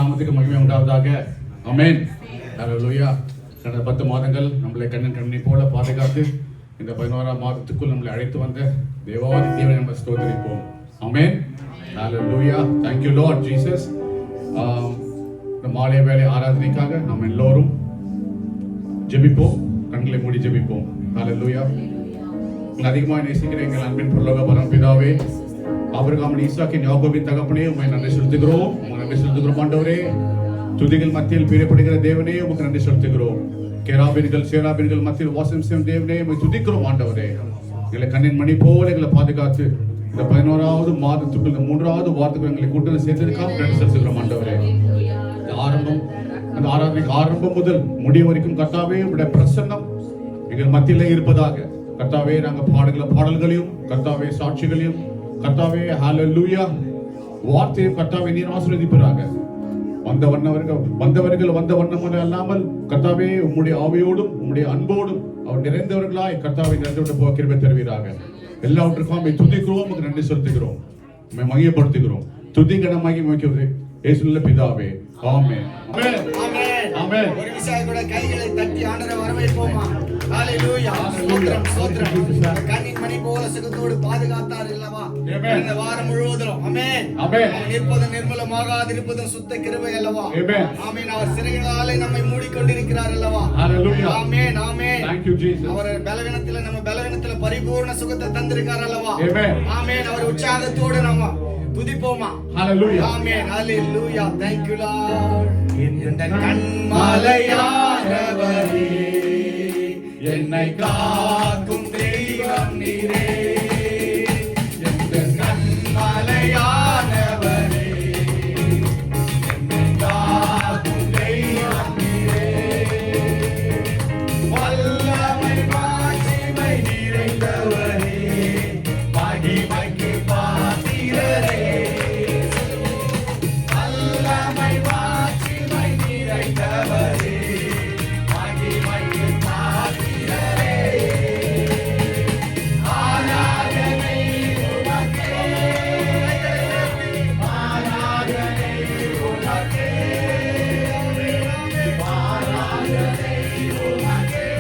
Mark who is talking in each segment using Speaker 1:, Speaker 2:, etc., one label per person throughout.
Speaker 1: நாமத்துக்கு மகிமை உண்டாவதாக. ஆமென். ஹல்லேலூயா. கடந்த 10 மாதங்கள் நம்மளை கண்ணை போல பாதுகாத்து இந்த 11ஆம் மாதத்துக்குள் நம்மளை அழைத்து வந்த தேவாதி தேவனை நம்ம ஸ்தோத்திரிப்போம். ஆமென். ஹல்லேலூயா. Thank you Lord Jesus. இந்த மாலை வேளை ஆராதனைக்காக நாம் எல்லோரும் ஜெபிப்போம். கண்களை மூடி ஜெபிப்போம். ஹல்லேலூயா. அதிகமாக நேசிக்கிற எங்கள் அன்பின் பரலோக பரமபிதாவே, ஆபிரகாம், ஈசாக்கின் யாக்கோபின் தகப்பனே, உம்மை நன்றி செலுத்துகிறோம். உம்மை நன்றி செலுத்துகிறோம் ஆண்டவரே. துதிகள் மத்தியில் பிரியப்படுகிற தேவனே, உமக்கு நன்றி செலுத்துகிறோம். கேராபீன்கள் சேராபீன்கள் மத்தியில் வாசம் செய்யும் தேவனே, உம்மை துதிக்கிறோம் ஆண்டவரே. எங்களை கண்ணின் மணி போல எங்களை பாதுகாத்து இந்த 11ஆவது மாதத்துக்குள் இந்த 3ஆவது வாரத்துக்குள் எங்களை கூட்டத்தில் சேர்த்ததுக்காக நன்றி செலுத்துகிறோம் ஆண்டவரே. அந்த ஆராதனைக்கு ஆரம்பம் முதல் முடிவு வரைக்கும் கர்த்தாவே உம்முடைய பிரசன்னம் எங்கள் மத்தியிலே இருப்பதாக. கர்த்தாவே, நாங்கள் பாடுகிற பாடல்களையும் கர்த்தாவே சாட்சிகளையும் கர்த்தாவே ஹல்லேலூயா வார்த்தையும் கர்த்தாவே நீர் ஆசீர்வதிப்பீராக. வந்தவர்கள் வந்த வண்ணம் அல்லாமல் கர்த்தாவே உம்முடைய ஆவியோடும் உம்முடைய அன்போடும் அவர் நிறைந்தவர்களாய் கர்த்தாவை நிறைந்து போக கிருபை தருவீராக. எல்லாவற்றுக்கும் துதிக்கிறோம், உமக்கு நன்றி செலுத்துகிறோம், மகிமைப்படுத்துகிறோம். துதிகன மகிமைக்குது இயேசுவின் பிதாவே. ஆமென். ஆமென். ஆமென்.
Speaker 2: ஒரு விசை கூட கைகளை தட்டி ஆண்டவரை வரவேற்போமா. ஹல்லேலூயா. ஸ்தோத்திரம் ஸ்தோத்திரம். கண்ணின் மணி போல சுகத்தோடு பாதுகாத்தார் அல்லவா இந்த வாரம் முழுவதும். ஆமென்.
Speaker 1: ஆமென்.
Speaker 2: நிற்பதும் நிர்மலமாகாதிருப்பதும் சுத்த கிருபை அல்லவா.
Speaker 1: ஆமென்.
Speaker 2: ஆமென். அவர் சிறைகளாலே நம்மை மூடிக்கொண்டிருக்கிறார் அல்லவா.
Speaker 1: ஹல்லேலூயா.
Speaker 2: ஆமென். ஆமென்.
Speaker 1: Thank you Jesus.
Speaker 2: அவர் பலவீனத்திலே நம்ம பலவீனத்திலே பரிபூர்ண சுகத்தை தந்திருக்கார் அல்லவா.
Speaker 1: ஆமென்.
Speaker 2: ஆமென். அவர் உற்சாகத்தோடு நம்ம துதிப்போமா.
Speaker 1: ஹல்லேலூயா.
Speaker 2: ஆமென். ஹல்லேலூயா. Thank you Lord. இந்த கண்மலையானவரே, என்னை காக்கும் தெய்வம் நீரே. இந்த கண்மலையானவரே, என்னை காக்கும் தெய்வம் நீரே. வல்லமை மாட்சிமை நிறைந்தவரே, மகிமைக்கு பாத்திரரே. வல்லமை மாட்சிமை நிறைந்தவரே, மகிமைக்கு பாத்திரரே. ஆராதனை உமக்கே, ஆராதனை உமக்கே, ஆராதனை உமக்கே,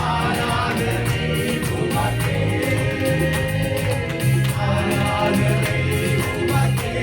Speaker 2: ஆராதனை உமக்கே, ஆராதனை உமக்கே.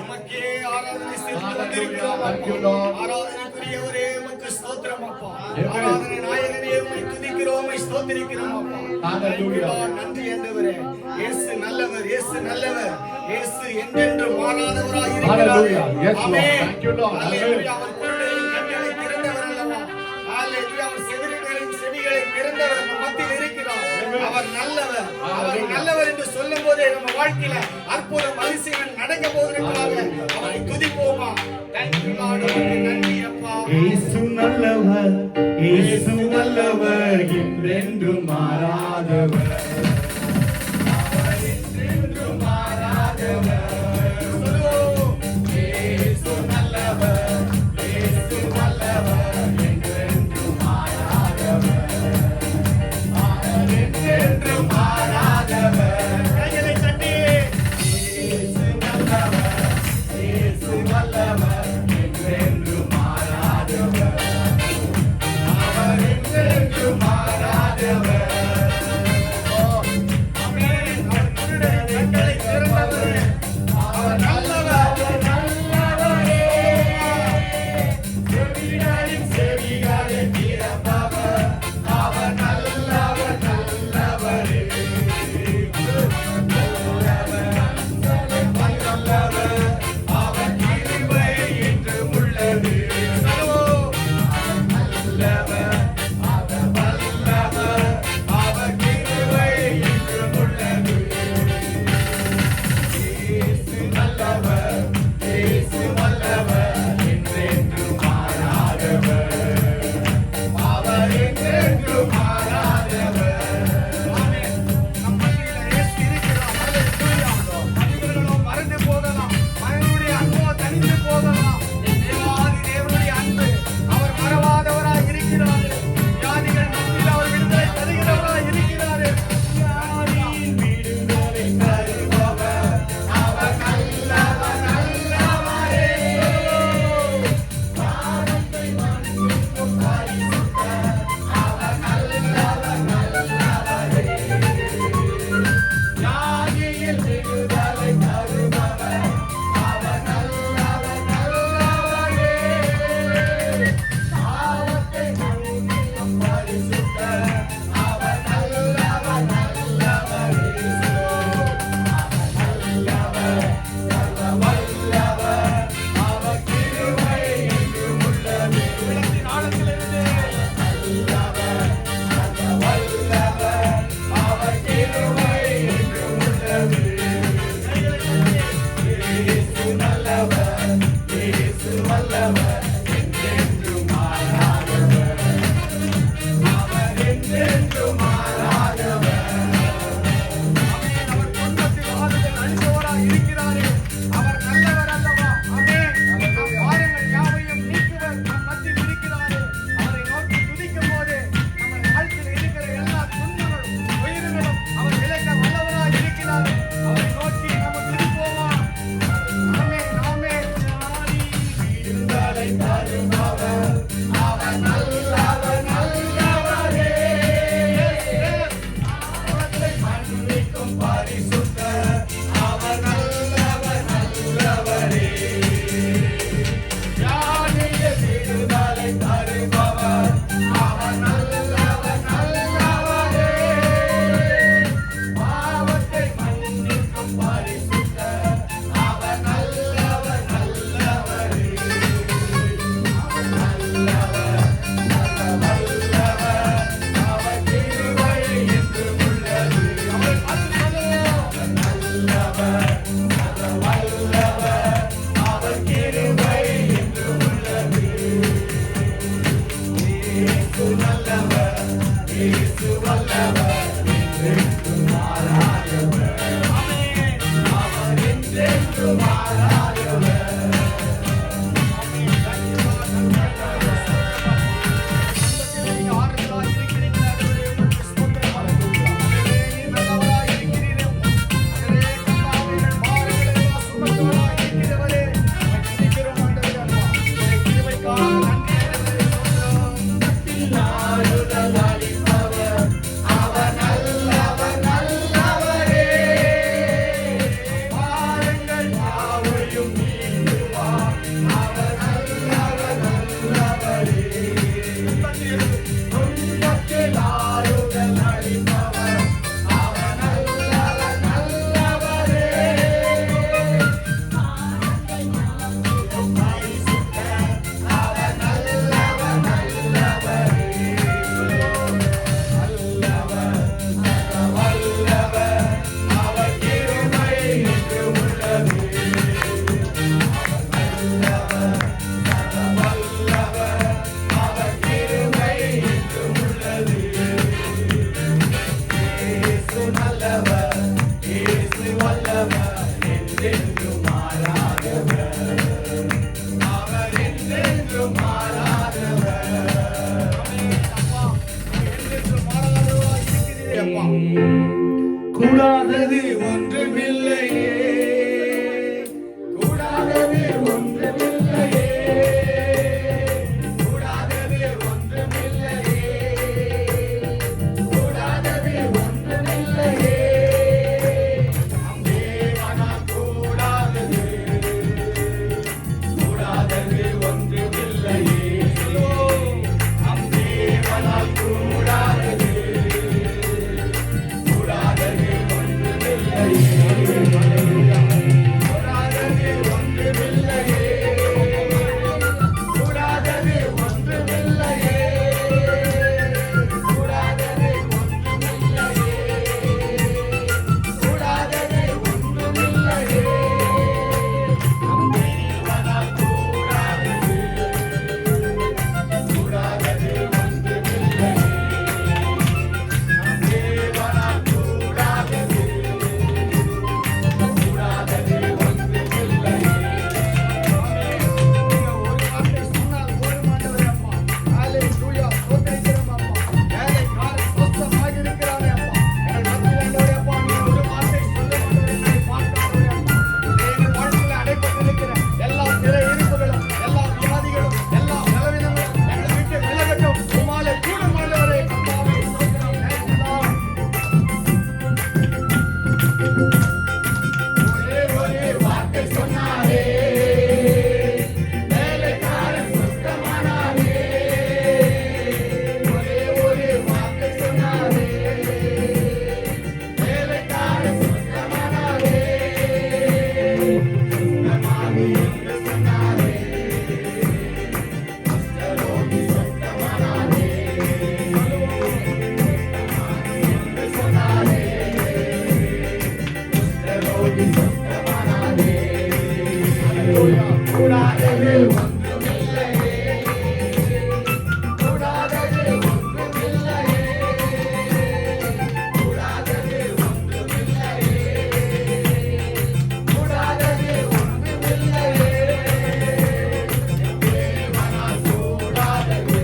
Speaker 2: உமக்கே ஆராதனை செலுத்தி வந்திருக்கிறோம் அப்பா. ஆராதனைக்குரியவரே உமக்கு ஸ்தோத்திரம் அப்பா. ஆராதனை நாயகனே உம்மை துதிக்கிறோம், உம்மை ஸ்தோத்திரிக்கிறோம் அப்பா.
Speaker 1: Hallelujah.
Speaker 2: நன்றி ஆண்டவரே. இயேசு நல்லவர், இயேசு நல்லவர். இயேசு என்றென்றும் மாறாதவராய்
Speaker 1: Hallelujah.
Speaker 2: இருக்கிறார்.
Speaker 1: Yes, Lord.
Speaker 2: Amen.
Speaker 1: Thank you, Lord.
Speaker 2: Hallelujah. அவர் குருடரின் கண்களை திறந்தவர் அல்லவா? Hallelujah. அவர் செவிடர்களின் செவிகளை திறந்தவர் நம்ம மத்தியில் இருக்கிறார். அவர் நல்லவர். அவர் நல்லவர் என்று சொல்லும் போதே நம்ம வாழ்க்கையில அற்புதம் அதிசயம் நடக்க போவதற்காக அவரை துதிப்போமா? Thank you Lord. உமக்கு நன்றி அப்பா.
Speaker 3: இயேசு நல்லவர், இயேசு நல்லவர், என்றென்றும் மாறாதவர்.
Speaker 2: கைகளை தட்டி ஆமென். அவர் குருடரின் கண்களை திறந்தவர். அவர் நல்லவர்.
Speaker 3: செவிகளின் செவிகளை திறப்பவர், அவர் நல்லவர், நல்லவரே. வல்லவர், அவர் கிருபை என்றும் உள்ளது. நல்லவர், அவர் வல்லவர், அவர் கிருபை என்றும் உள்ளது. இயேசு நல்லவர், இயேசு வல்லவர், என்றென்றும் மாறாதவர். அவர் என்றென்றும் மாறாதவர்.
Speaker 2: ஆமென். நம் மத்தியில இயேசு இருக்கிறார். ஹல்லேலூயா. மனிதர்களோ மறந்து போகலாம். மனிதனுடைய அன்போ தனிந்து போகலாம். தேவாதி தேவனுடைய அன்பு அவர் மறவாதவராய் இருக்கிறார். வியாதிகள் மத்தியில் அவர் விடுதலை தருகிறவராய் இருக்கிறார்.
Speaker 3: யாரின் விடுதலை தருபவர், அவர் நல்லவர், நல்லவரே. பாவத்தை மன்னிக்கும் பரிசுத்தர், அவர் நல்லவர், நல்லவரே. வியாதியில் விடுதலை தருபவர், அவர் நல்லவர், நல்லவரே. பாவத்தை மன்னிக்கும் பரிசுத்தர், அவர் நல்லவர், நல்லவரே. அவர் வல்லவர், அவர் கிருபை என்றும் உள்ளது.
Speaker 2: உள்ளத்தின் ஆழத்திலிருந்து
Speaker 3: நல்லவர், வல்லவர், அவர் கிருபை என்றும் உள்ளது. இயேசு நல்லவர், இயேசு வல்லவர், என்றென்றும் மாறாதவர். அவர் என்றென்றும் மாறாதவர்.
Speaker 2: ஆமென். அவர் துன்பத்தில் ஆறுதல் அளிப்பவராய் இருக்கிறாரே. அவர் நல்லவர் அல்லவா? ஆமென். நம் பாரங்கள் யாவையும் நீக்குவர் நம் மத்தியில் இருக்கிறாரே. அவரை நோக்கி துதிக்கும் போது நம்ம வாழ்க்கையில் இருக்கிற எல்லா துன்பங்களும் உயிர்களும் அவர் விலக்க வல்லவராய் இருக்கிறாரே. அவரை நோக்கி நம்ம துதிப்போமா? ஆமென். ஆமென்.
Speaker 3: விடுதலை தருபவர், அவர் நல்லவர், நல்லவரே. பாவத்தை மன்னிக்கும் பரிசுத்தர், அவர் நல்லவர், நல்லவரே. வியாதியில் விடுதலை தருபவர், அவர் நல்லவர், நல்லவரே. பாவத்தை மன்னிக்கும் பரிசுத்தர், அவர் நல்லவர், நல்லவரே. ஆவி சொந்தமானாரே. கூடாதது ஒன்றுமில்லையே, கூடாதது ஒன்றுமில்லையே, கூடாதது ஒன்றுமில்லையே, கூடாதது ஒன்றுமில்லையே. தேவனால் கூடாதது,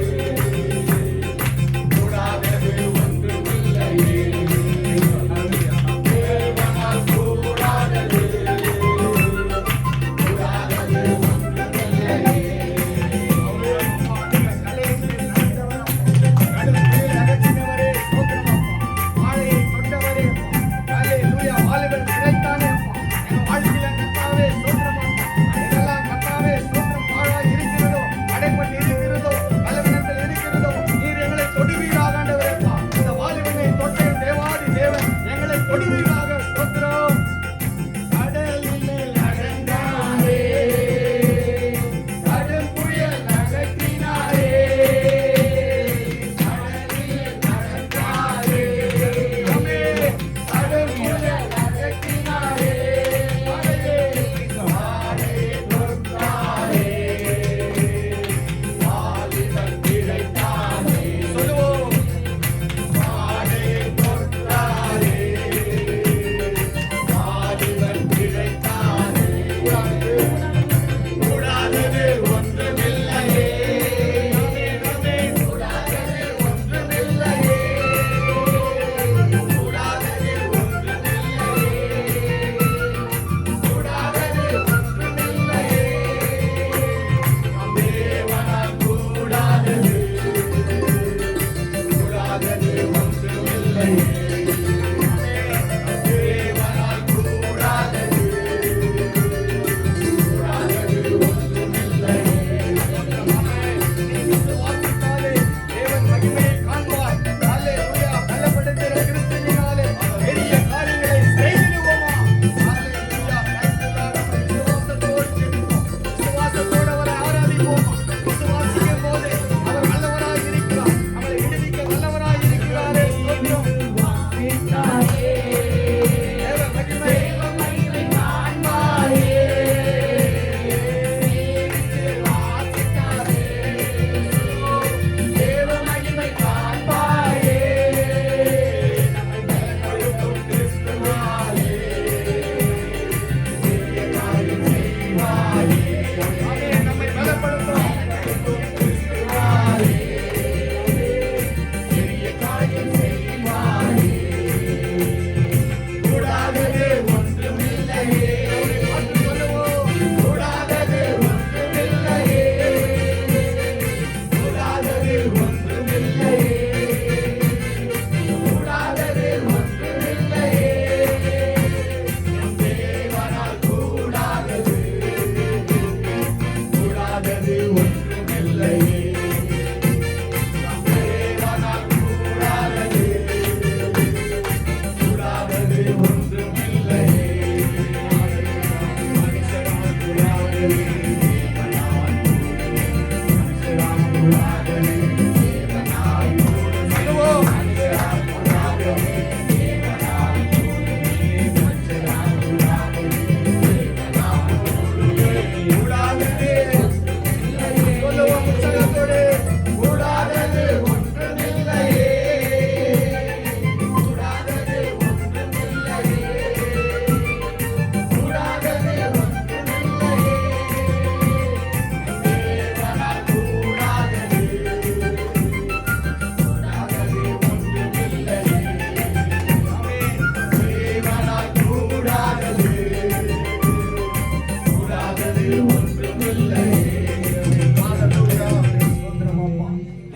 Speaker 3: கூடாதது ஒன்றுமில்லையே. தேவனால் கூடாதது, கூடாதது ஒன்றுமில்லையே. கடலிலே நடந்தாரே, கடும் புயல் நடத்தினாரே. கடலிலே நடந்தாரே, கடும் புயல் நடத்தினாரே. வாளை தொட்டாரே, வாலிபன் பிழைத்தாரே. சொல்லுவோம். வாளை தொட்டாரே, வாலிபன் பிழைத்தாரே. கூடாதது ஒன்றுமில்லையே, கூடாதது ஒன்றுமில்லையே, கூடாதது ஒன்றுமில்லையே, கூடாதது ஒன்றுமில்லையே. தேவனால் கூடாதது, கூடாதது ஒன்றுமில்லையே. தேவனால் கூடாதது, கூடாதது ஒன்றுமில்லையே.
Speaker 2: விசுவாசித்தாலே தேவன் மகிமையை காண்பாய். அல்லேலூயா. பலப்படுத்துகிற கிறிஸ்துவினாலே பெரிய காரியங்களை செய்திடுவோமா? அல்லேலூயா. கர்த்தரால் விசுவாசத்தோடு ஜெபிப்போம். விசுவாசத்தோடு அவரை ஆராதிப்போமா? விசுவாசிக்கும் போது அவர் நல்லவராய் இருக்கிறார். அவரை விடுவிக்க வல்லவராய் இருக்கிறாரே. ஸ்தோத்திரம். தேவ மகிமை
Speaker 3: தேவ மகிமை காண்பாயே, நம்மை பலப்படுத்தும் கிறிஸ்துவாலே. பெரிய காரியம் செய்வாயே,
Speaker 2: நம்மை பலப்படுத்தும்
Speaker 3: கிறிஸ்துவாலே. பெரிய காரியம் செய்வாயே. கூடாதது ஒன்றுமில்லையே, கூடாதது ஒன்றுமில்லையே, கூடாதது ஒன்றுமில்லையே, கூடாதது ஒன்றுமில்லையே. தேவனால் கூடாதது, கூடாதது ஒன்றுமில்லையே. தேவனால் கூடாதது, கூடாதது ஒன்றுமில்லையே. மனுஷரால் கூடாதது, தேவனால் மனுஷரால் கூடாதது, தேவனால்
Speaker 2: சொல்லுவோம்.
Speaker 3: மனுஷரால் கூடாதது, தேவனால் மனுஷரால் கூடாதது, தேவனால் கூடாதது.
Speaker 2: சொல்லுவோம் உற்சாகத்தோடு.
Speaker 3: கூடாதது ஒன்றுமில்லையே, கூடாதது ஒன்றுமில்லையே, கூடாதது ஒன்றுமில்லையே. தேவனால் கூடாதது, கூடாதது ஒன்றுமில்லையே. தேவனால் கூடாதது, கூடாதது ஒன்றுமில்லையே.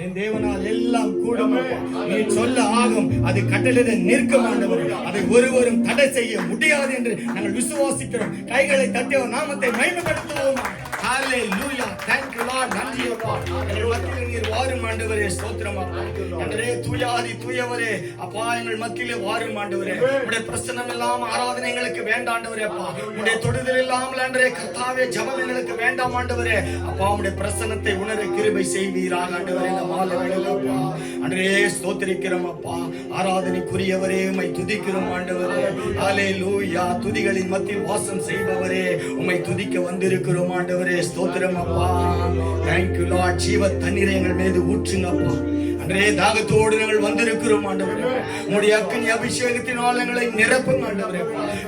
Speaker 2: என் தேவனால் எல்லாம் கூடும் அப்பா. நீ சொல்ல ஆகும், அது கட்டளையிட நிற்கும் ஆண்டவரே. அதை ஒருவரும் தடை செய்ய முடியாது என்று நாங்கள் விசுவாசிக்கிறோம். கைகளை தட்டி அவர் நாமத்தை மகிமைப்படுத்துவோம். Hallelujah. Thank you Lord. நன்றி அப்பா. எங்கள் மத்தியிலே நீர் வாரும் ஆண்டவரே. ஸ்தோத்திரம் அப்பா. ஆண்டவரே தூயாதி தூயவரே அப்பா எங்கள் மத்தியிலே வாரும் ஆண்டவரே. உம்முடைய பிரசன்னம் இல்லாம ஆராதனை எங்களுக்கு வேண்டாம் ஆண்டவரே அப்பா. உம்முடைய தொடுதல் இல்லாமல் ஆண்டவரே கர்த்தாவே ஜெபம் எங்களுக்கு வேண்டாம் ஆண்டவரே. அப்பா உம்முடைய பிரசன்னத்தை உணர கிருபை செய்வீராக ஆண்டவரே. இந்த மாலை வேளையில அப்பா ஆண்டவரே ஸ்தோத்திரிக்கிறோம் அப்பா. ஆராதனைக்குரியவரே உம்மை துதிக்கிறோம் ஆண்டவரே. ஹalleluya. துதிகளின் மத்தியில் வாசம் செய்பவரே உம்மை துதிக்க வந்திருக்கிறோம் ஆண்டவரே. ஸ்தோத்திரம் அப்பா. Thank you Lord. ஜீவ தண்ணீரை எங்கள் மீது ஊற்றுங்க அப்பா. அன்றே தாகத்தோடு நாங்கள் வந்திருக்கிறோம் ஆண்டவரே. உம்முடைய அக்கினி அபிஷேகத்தினால் எங்களை நிரப்புங்க ஆண்டவரே.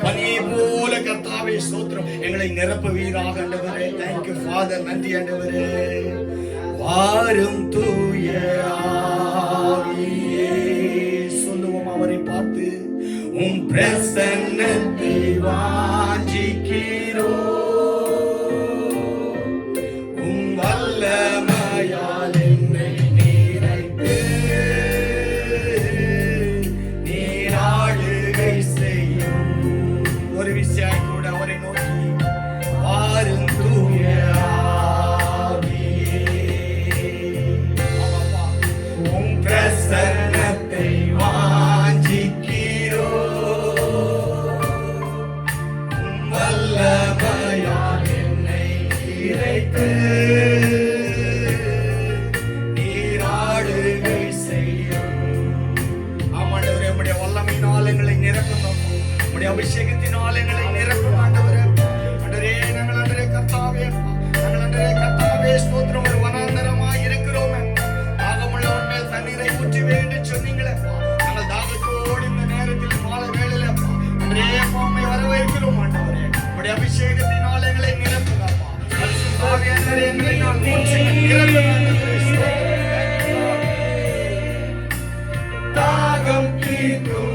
Speaker 2: பனியை போல கர்த்தாவே ஸ்தோத்திரம் எங்களை நிரப்புவீராக ஆண்டவரே. Thank you Father. நன்றி ஆண்டவரே. வாரும் தூய ஆவியே சொல்லுவோம் அவரை பார்த்து. உம் பிரசன்னத்தை வாஞ்சிக்கிறோம். வல்லமையால் என்னை நிறைத்து நீர் ஆளுகை செய்யும். ஒரு விஷயம் கூட அவரை நோக்கி வாரும் தூய ஆவியே. உம் பிரசன்னத்தை வாஞ்சிக்கிறோம். வல்லமையால் என்னை நிறைத்து அபிஷேகத்தினால் எங்களை நிரப்பும் ஆண்டவரே. ஆண்டவரே நாங்கள் ஆண்டவரே கர்த்தாவே நாங்கள் ஆண்டவரே கர்த்தாவே ஸ்தோத்திரம் ஒரு வனாந்தரமாய் இருக்கிறோம். தாகமுள்ளவன் மேல் தண்ணீரை ஊற்றுவே என்று சொன்னீங்களே. நாங்கள் தாகத்தோடு இந்த நேரத்தில் மாலை வேளையில ஆண்டவரே உம்மை வரவேற்கிறோம் ஆண்டவரே. உம்முடைய அபிஷேகத்தினால் எங்களை நிரப்புங்க அப்பா. பரிசுத்த ஆவியானவரே எங்களை நான் ஊற்றுங்க நிரப்புங்க ஆண்டவரே. தாகம் தீர்க்கும்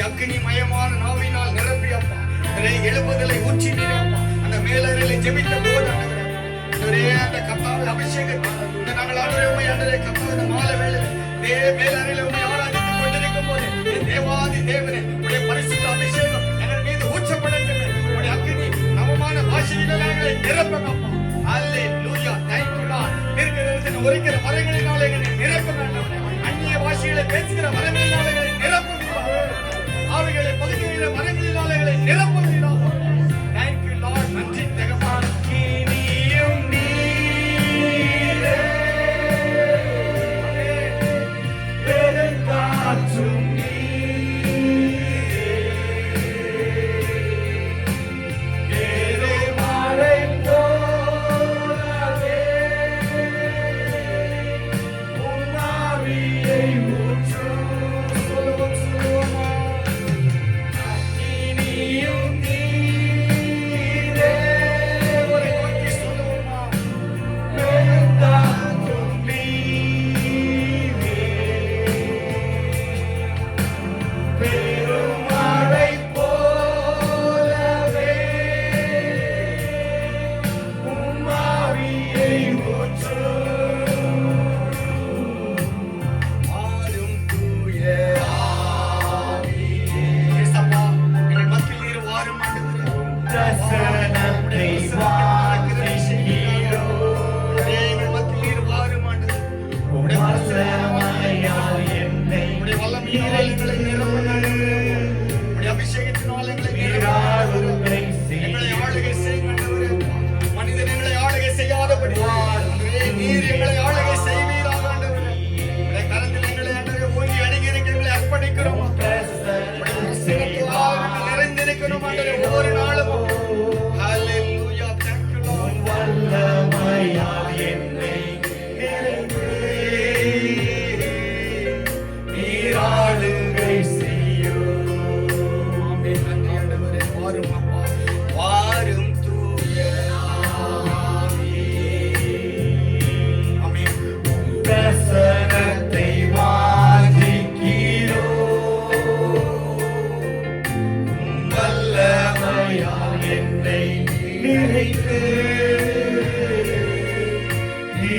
Speaker 2: அக்னி மயமான நாவினால் நிரப்பியப்பா. எழுப்புதலை ஊற்றினீரப்பா. அந்த மேலறையிலே ஜெபித்த போது அந்த கர்த்தாவின் அபிஷேகத்தை நாங்கள் ஆண்டவரே கர்த்தாவின் மாலை வேளையிலே மேலறையிலே உம்மை ஆராதித்துக் கொண்டிருக்கும் போது தேவாதி தேவனே உம்முடைய பரிசுத்த அபிஷேகம் எங்கள் மீது ஊற்றப்படட்டும். உம்முடைய அக்னி நவமான பாஷையிலே எங்களை நிரப்புங்கப்பா. ஹல்லேலூயா. Thank you Lord. தீர்க்கதரிசனம் உரைக்கிற வரங்களினாலே எங்களை நிரப்புங்க ஆண்டவரே. அந்நிய பாஷைகளை பேசுகிற வரங்களினாலே எங்களை நிரப்புங்க. ஆவிகளை பதுக்குகிற வரங்களினாலே எங்களை நிரப்புவீராக. Thank you Lord. நன்றி தகப்பனே. நீயும் நீரே பெருங்காற்றும் நீரே பெருமழை போலவே உம் ஆவியை ஊற்றும். சொல்லுவோமா. நீயும்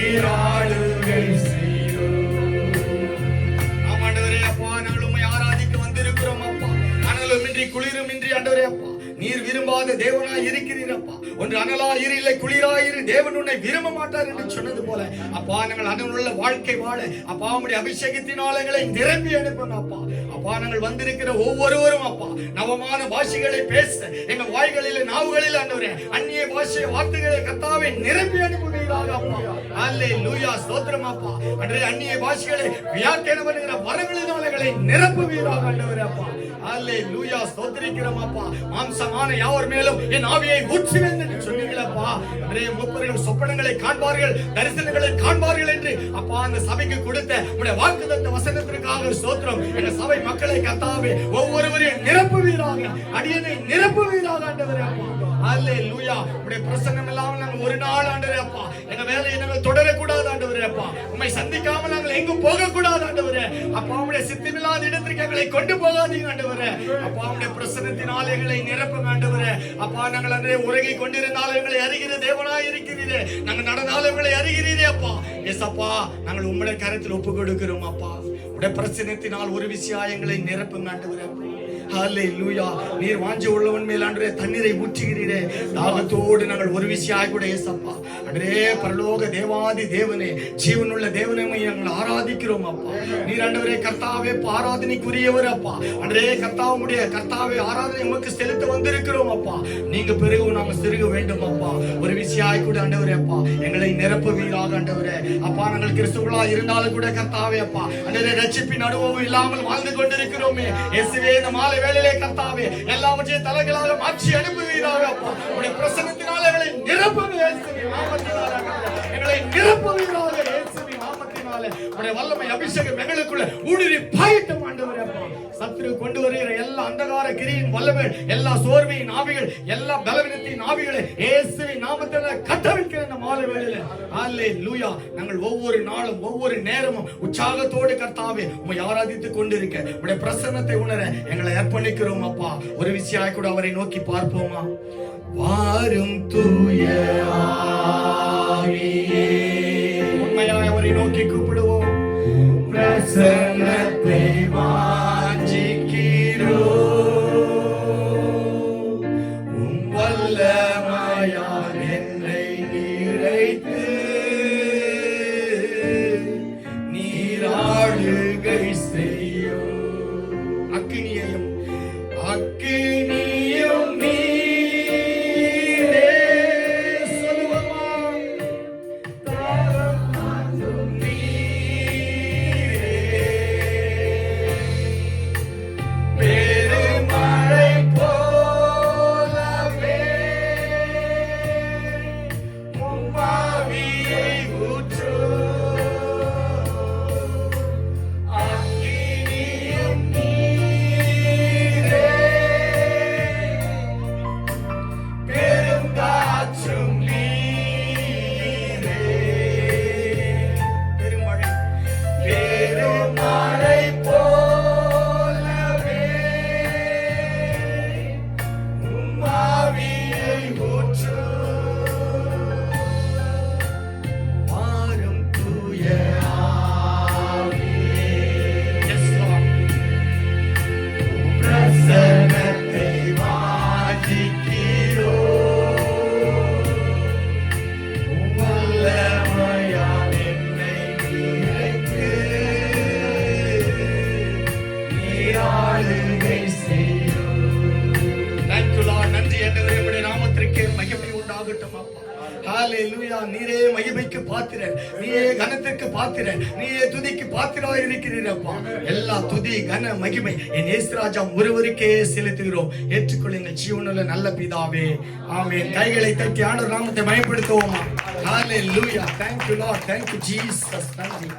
Speaker 3: நீராளுகை செய்யும்.
Speaker 2: ஆண்டவரே அப்பா, நாங்கள் உம்மை ஆராதிக்க வந்திருக்கிறோம் அப்பா. அனலுமின்றி குளிருமின்றி ஆண்டவரே அப்பா, நீர் விரும்பாத தேவனாய் இருக்கிறீரப்பா. ஒன்று அனலாயிரு இல்லை குளிராயிரு, தேவன் உன்னை விரும்ப மாட்டார் என்று சொன்னது போல அப்பா, நாங்கள் அனலுள்ள வாழ்க்கை வாழ அப்பா உம்முடைய அபிஷேகத்தினால் எங்களை நிரம்பி அனுப்புங்க அப்பா. அப்பா, நாங்கள் வந்திருக்கிற ஒவ்வொருவரும் அப்பா நவமான பாஷைகளை பேச எங்கள் வாய்களில் நாவுகளில் ஆண்டவரே அந்நிய பாஷை வார்த்தைகளை கர்த்தாவே நிரம்பி அனுப்புவீராக அப்பா. அல்லேலூயா, ஸ்தோத்திரம் அப்பா. அன்றே அந்நிய பாஷைகளை வியாக்கியானம் பண்ணுகிற வரங்களினால் எங்களை நிரப்புவீராக ஆண்டவரே அப்பா. அல்லேலூயா, ஸ்தோத்திரிக்கிறோம் அப்பா. மாம்சமான யாவர் மேலும் என் ஆவியை ஊற்றுவேன் என்று சொன்னீங்களப்பா. அன்றே மூப்பர்கள் சொப்பனங்களை காண்பார்கள், தரிசனங்களை காண்பார்கள் என்று அப்பா அந்த சபைக்கு கொடுத்த உடைய வாக்குத்தத்த வசனத்திற்காக ஸ்தோத்திரம். எங்க சபை மக்களை கர்த்தாவே ஒவ்வொருவரையும் நிரப்புவீராக, அடியனை நிரப்புவீராக ஆண்டவரே அப்பா. அல்லேலூயா, உடைய பிரசன்னம் இல்லாமல் நாங்கள் ஒரு நாள் ஆண்டவரே அப்பா எங்க வேலையை நாங்கள் தொடரக்கூடாது ஆண்டவரே அப்பா. உம்மை சந்திக்காமல் நாங்கள் எங்கும் போகக்கூடாது ஆண்டவரே அப்பா. உடைய சித்தமில்லாத இடத்திற்கு எங்களை கொண்டு போகாதீங்க ஆண்டவரே அப்பா. உடைய பிரசன்னத்தினால் எங்களை நிரப்புங்க ஆண்டவரே அப்பா. நாங்கள் அன்றே உறங்கி கொண்டிருந்தாலும் எங்களை அறிகிற தேவனாய் இருக்கிறீரே, நாங்கள் நடந்தாலும் எங்களை அறிகிறீரே அப்பா. எஸ் அப்பா, நாங்கள் உம்முடைய கரத்தில் ஒப்பு கொடுக்கிறோம் அப்பா. உடைய பிரசன்னத்தினால் ஒரு விஷயம் எங்களை நிரப்புங்க ஆண்டவரே. ஹல்லேலூயா, நீர் வாஞ்சை உள்ளவன் மேல் ஆண்டவரே தண்ணீரை ஊற்றுகிறீரே. தாகத்தோடு நாங்கள் ஒரு விஷயம் கூட ஏசப்பா அன்றே பரலோக தேவாதி தேவனே, ஜீவனுள்ள தேவனை நாங்கள் ஆராதிக்கிறோம் அப்பா. நீர் ஆண்டவரே கர்த்தாவே ஆராதனைக்குரியவர் அப்பா. அன்றே கர்த்தாவுடைய கர்த்தாவே ஆராதனை உமக்கு செலுத்த வந்திருக்கிறோம் அப்பா. நீங்க பெருகவும் நாங்கள் சிறுக வேண்டும் அப்பா. ஒரு விஷயம் கூட ஆண்டவரே அப்பா எங்களை நிரப்புவீராக ஆண்டவரே அப்பா. நாங்கள் கிறிஸ்துவர்களா இருந்தாலும் கூட கர்த்தாவே அப்பா அன்றே ரட்சிப்பின் அனுபவம் இல்லாமல் வாழ்ந்து கொண்டிருக்கிறோமே. இயேசுவே, இந்த மாலை வேளையிலே கர்த்தாவே எல்லாவற்றையும் தலைகளாக மாற்றி அனுப்புவீராக அப்பா. உடைய பிரசன்னத்தினால் எங்களை நிரப்புங்க இயேசுவின் நாமத்தினாலே, எங்களை நிரப்புவீராக இயேசுவின் நாமத்தினாலே. உடைய வல்லமை அபிஷேகம் எங்களுக்குள்ள ஊடுருவி பாயட்டும் ஆண்டவரே அப்பா. சத்துரு கொண்டு வருகிற எல்லா அந்தகார கிரியின் வல்லமை, எல்லா சோர்வின் ஆவிகள், எல்லா பலவீனத்தின் ஆவிகளை இயேசுவின் நாமத்தினாலே கட்டவிழ்க்கிற இந்த மாலை வேளையிலே அல்லேலூயா, நாங்கள் ஒவ்வொரு நாளும் ஒவ்வொரு நேரமும் உற்சாகத்தோடு கர்த்தாவே உம்மை ஆராதித்துக் கொண்டிருக்க உடைய பிரசன்னத்தை உணர எங்களை அர்ப்பணிக்கிறோம் அப்பா. ஒரு விஷயம் கூட அவரை நோக்கி பார்ப்போமா? வாரும் தூய ஆவியே, உண்மையாய் அவரை நோக்கி கூப்பிடுவோம்.
Speaker 3: பிரசன்னத்தை வாஞ்சிக்கிறோம், உம் வல்லமையால் என்னை நிறைத்து நீராளுகை செய்யும்.
Speaker 2: அக்கினியையும்
Speaker 3: அக்கினியும் நீரே,
Speaker 2: சொல்லுவோமா?
Speaker 3: தாகம் மாற்றும் நீரே, பெருமழை போலவே உம் ஆவியை ஊற்றும். அக்கினியும் நீரே, பெருங்காற்றும் நீரே,
Speaker 2: பெருமழை
Speaker 3: பெருமழை போலவே உம் ஆவியை ஊற்றும். வாரும் தூய ஆவியே,
Speaker 2: எஸ் லார்ட்.
Speaker 3: பிரசன்னத்தை வாஞ்சிக்கிறோம், உம் வல்லமையால் என்னை நிறைத்து நீராளுகை செய்யும்.
Speaker 2: Thank you Lord. நன்றி ஆண்டவரே, உம்முடைய நாமத்திற்கு மகிமை உண்டாகட்டும் அப்பா. ஹல்லேலூயா, நீரே மகிமைக்கு பாத்திரர், நீரே கனத்திற்கு பாத்திரர், நீரே துதிக்கு பாத்திரராய் இருக்கிறீர் அப்பா. எல்லா துதி கன மகிமை என் இயேசு ராஜா ஒருவருக்கே செலுத்துகிறோம். ஏற்றுக்கொள்ளுங்கள் ஜீவனுள்ள நல்ல பிதாவே, ஆமென். கைகளை தட்டி ஆண்டவர் நாமத்தை மகிமைப்படுத்துவோமா? ஹல்லேலூயா. Thank you Lord. Thank you Jesus. நன்றி.